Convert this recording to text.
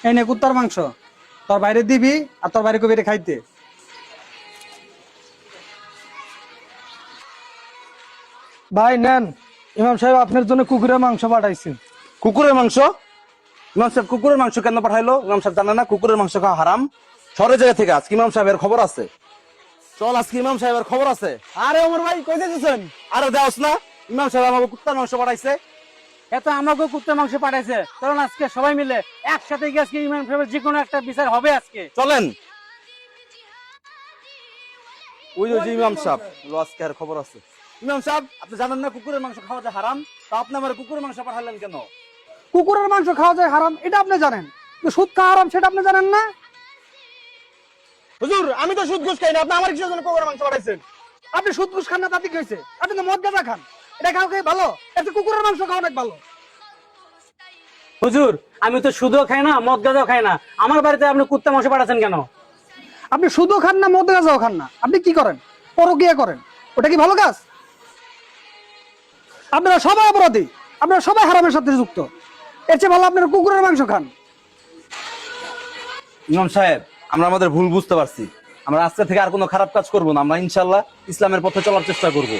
এই নে কুত্তার মাংস, তোর বাইরে দিবি আর তোর বাইরে কবিরে খাইতে। ভাই নেন, ইমাম সাহেব আপনার জন্য কুকুরের মাংস পাঠাইছে। কুকুরের মাংস? ইমাম সাহেব কুকুরের মাংস কেন পাঠাইলো? ইমাম সাহেব জানে না কুকুরের মাংস খাওয়া হারাম? শহরের জায়গা থেকে আজকে ইমাম সাহেবের খবর আছে। চল আজকে ইমাম সাহেবের খবর আছে। আরে ওমর ভাই কই যাচ্ছেন? আরে দেওস না, ইমাম সাহেব আমাকে কুত্তার মাংস পাঠাইছে। এত আমাকেও কুত্তার মাংস পাঠাইছে, কারণ আজকে সবাই মিলে একসাথে গিয়ে আজকে ইমাম সাহেবের যে কোনো একটা বিচার হবে আজকে। চলেন। ওই যে ইমাম সাহেব বললো আজকে আর খবর আছে। ইমাম সাহেব আপনি জানেন না কুকুরের মাংস খাওয়া যায় হারাম, তা আপনি আমার কুকুরের মাংস পাঠালেন কেন? কুকুরের মাংস খাওয়া যায় হারাম এটা আপনি জানেন, কিন্তু সুদ খাওয়া হারাম সেটা আপনি জানেন না। হুজুর আমি তো সুদ ঘুষ খাই না, আপনি আমার কিসের জন্য কুকুরের মাংস পাঠাইছেন? আপনি সুদ ঘুষ খান না তাতে কি হয়েছে? আপনি তো মদ গাঁজা খান, এটা খাও খাই ভালো, এত কুকুরের মাংস খাওয়া অনেক ভালো। হুজুর আমি তো সুদও খাই না, মদ গাঁজাও খাই না, আমার বাড়িতে আপনি কুত্তা মাংস পাঠাচ্ছেন কেন? আপনি শুধু খান না, মদ গাঁজাও খান না, আপনি কি করেন? পরকিয়া করেন, ওটা কি ভালো কাজ? আপনারা সবাই অপরাধী, আপনারা সবাই হারামের সাথে যুক্ত। এর চেয়ে ভালো আপনারা কুকুরের মাংস খান। ইমাম সাহেব আমরা আমাদের ভুল বুঝতে পারছি, আমরা আজকে থেকে আর কোনো খারাপ কাজ করবো না, আমরা ইনশাল্লাহ ইসলামের পথে চলার চেষ্টা করব।